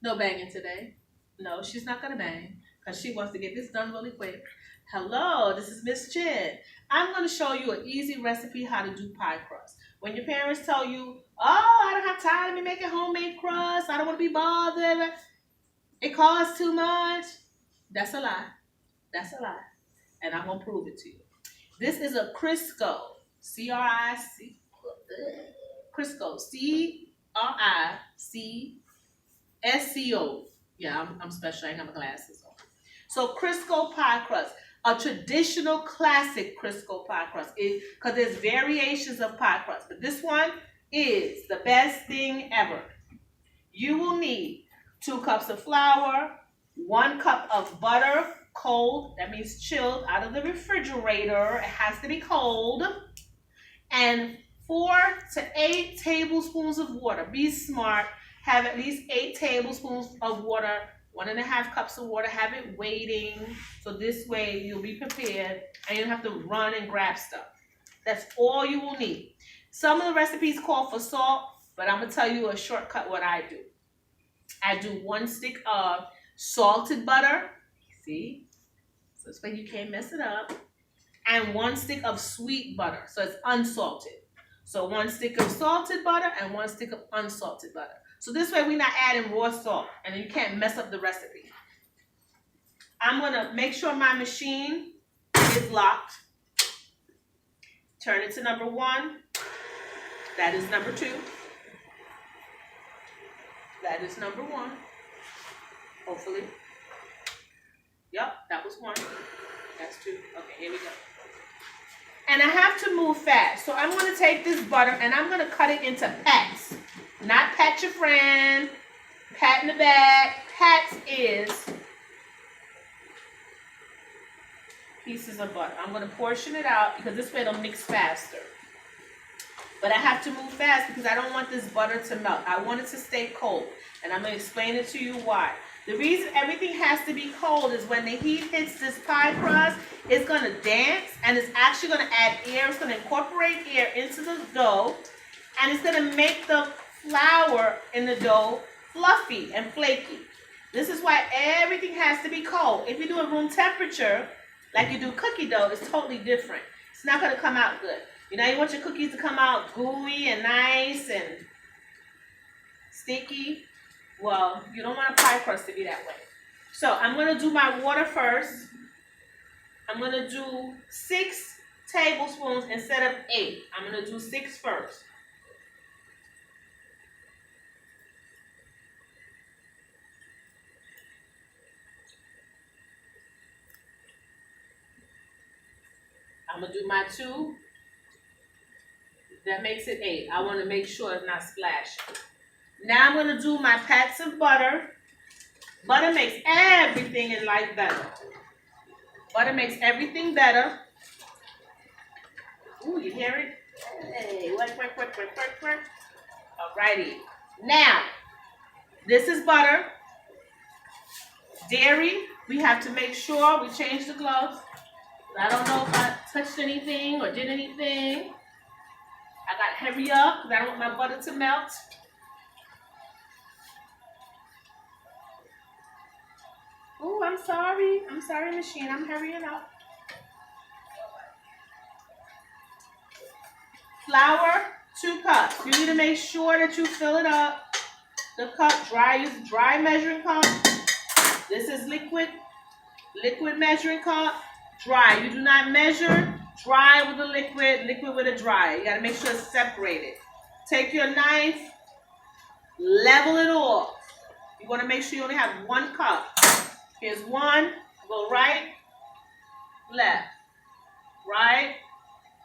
No banging today. No, she's not gonna bang because she wants to get this done really quick. Hello, this is Miss Chin. I'm gonna show you an easy recipe how to do pie crust. When your parents tell you, "Oh, I don't have time to make a homemade crust. I don't want to be bothered. It costs too much." That's a lie. That's a lie, and I'm gonna prove it to you. This is a Crisco, C-R-I-C, Crisco, Crisco. Yeah, I'm special. I ain't got my glasses on. So Crisco pie crust, a traditional classic Crisco pie crust, because there's variations of pie crust, but this one is the best thing ever. You will need 2 cups of flour, 1 cup of butter, cold, that means chilled out of the refrigerator. It has to be cold, and 4 to 8 tablespoons of water. Be smart. Have at least 8 tablespoons of water, 1.5 cups of water. Have it waiting. So this way you'll be prepared and you don't have to run and grab stuff. That's all you will need. Some of the recipes call for salt, but I'm going to tell you a shortcut what I do. I do 1 stick of salted butter. See? So this way you can't mess it up. And 1 stick of sweet butter. So it's unsalted. So 1 stick of salted butter and 1 stick of unsalted butter. So this way we're not adding raw salt and you can't mess up the recipe. I'm going to make sure my machine is locked. Turn it to number 1. That is number 2. That is number 1. Hopefully. Yep, that was 1. That's 2. Okay, here we go. And I have to move fast. So I'm going to take this butter and I'm going to cut it into pats. Not pat your friend. Pat in the back. Pats is pieces of butter. I'm going to portion it out because this way it'll mix faster. But I have to move fast because I don't want this butter to melt. I want it to stay cold. And I'm going to explain it to you why. The reason everything has to be cold is when the heat hits this pie crust, it's going to dance and it's actually going to add air. It's going to incorporate air into the dough and it's going to make the flour in the dough fluffy and flaky. This is why everything has to be cold. If you do it room temperature, like you do cookie dough, it's totally different. It's not going to come out good. You know, you want your cookies to come out gooey and nice and sticky. Well, you don't want a pie crust to be that way. So I'm going to do my water first. I'm going to do 6 tablespoons instead of 8. I'm going to do 6 first. I'm going to do my 2. That makes it 8. I want to make sure it's not splashing. Now I'm going to do my pats of butter. Butter makes everything in life better. Butter makes everything better. Ooh, you hear it? Hey, work. Alrighty. Now, this is butter. Dairy, we have to make sure we change the gloves. I don't know if I touched anything or did anything. I got to hurry up because I don't want my butter to melt. Oh, I'm sorry. I'm sorry, machine. I'm hurrying up. Flour, 2 cups. You need to make sure that you fill it up. The cup, use dry measuring cup. This is liquid measuring cup. Dry. You do not measure dry with a liquid with a dry. You got to make sure it's separated. Take your knife, level it off. You want to make sure you only have 1 cup. Here's 1, go right, left,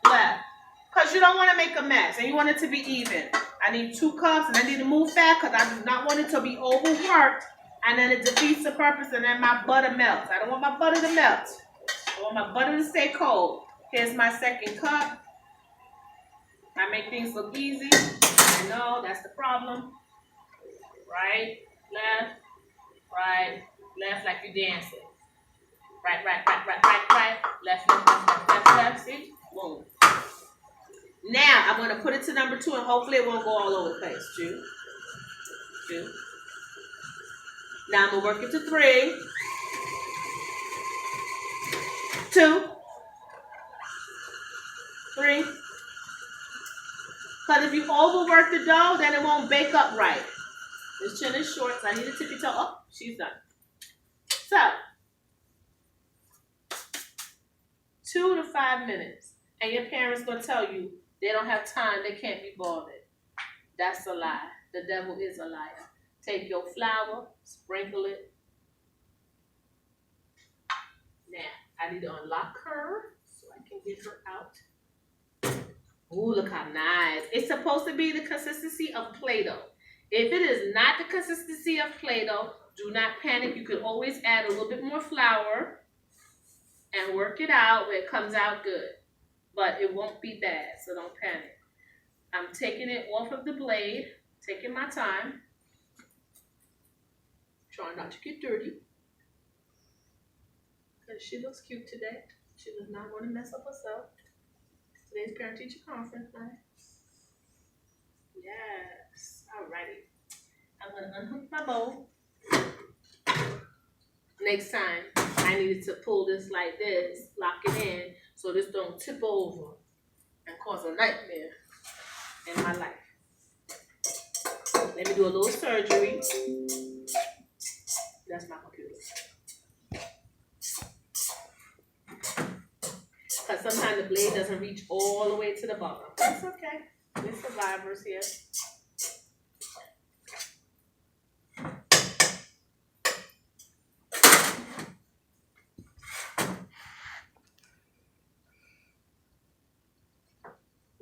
because you don't want to make a mess and you want it to be even. I need 2 cups and I need to move fast because I do not want it to be overworked and then it defeats the purpose and then my butter melts. I don't want my butter to melt. I want my butter to stay cold. Here's my 2nd cup. I make things look easy. I know that's the problem. Right, left, like you're dancing. Right. Left. See? Boom. Now, I'm going to put it to number 2, and hopefully it won't go all over the place. 2. Now I'm gonna work it to 3, 2, 3. Because if you overwork the dough, then it won't bake up right. This chin is short, so I need to tippy toe. Oh, she's done. So, 2 to 5 minutes. And your parents gonna tell you they don't have time, they can't be bothered. That's a lie. The devil is a liar. Take your flour, sprinkle it. Now, I need to unlock her so I can get her out. Ooh, look how nice. It's supposed to be the consistency of Play-Doh. If it is not the consistency of Play-Doh, do not panic. You can always add a little bit more flour and work it out where it comes out good. But it won't be bad, so don't panic. I'm taking it off of the blade, taking my time. Trying not to get dirty. Because she looks cute today. She does not want to mess up herself. Today's parent-teacher conference, right? Yes. Alrighty. I'm going to unhook my bowl. Next time, I needed to pull this like this, lock it in, so this don't tip over and cause a nightmare in my life. Let me do a little surgery. That's my computer. Because sometimes the blade doesn't reach all the way to the bottom. That's okay. We're survivors here.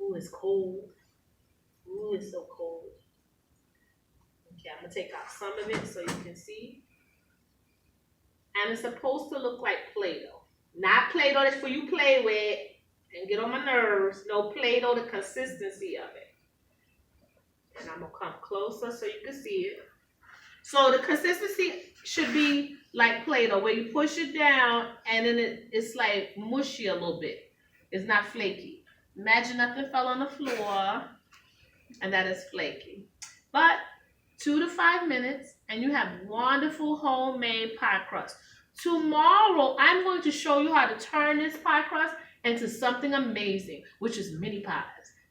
Ooh, it's cold. Ooh, it's so cold. Okay, I'm going to take out some of it so you can see. And it's supposed to look like Play-Doh. Not Play-Doh that's for you play with and get on my nerves. No, Play-Doh, the consistency of it. And I'm going to come closer so you can see it. So the consistency should be like Play-Doh, where you push it down and then it's like mushy a little bit. It's not flaky. Imagine nothing fell on the floor and that is flaky. But 2 to 5 minutes and you have wonderful homemade pie crust. Tomorrow, I'm going to show you how to turn this pie crust into something amazing, which is mini pies.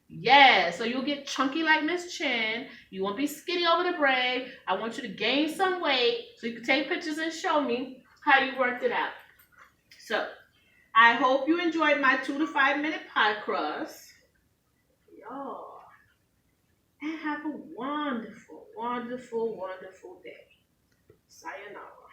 Yeah, so you'll get chunky like Miss Chin. You won't be skinny over the braid. I want you to gain some weight so you can take pictures and show me how you worked it out. So, I hope you enjoyed my 2 to 5 minute pie crust. Y'all, and have a wonderful, wonderful, wonderful day. Sayonara.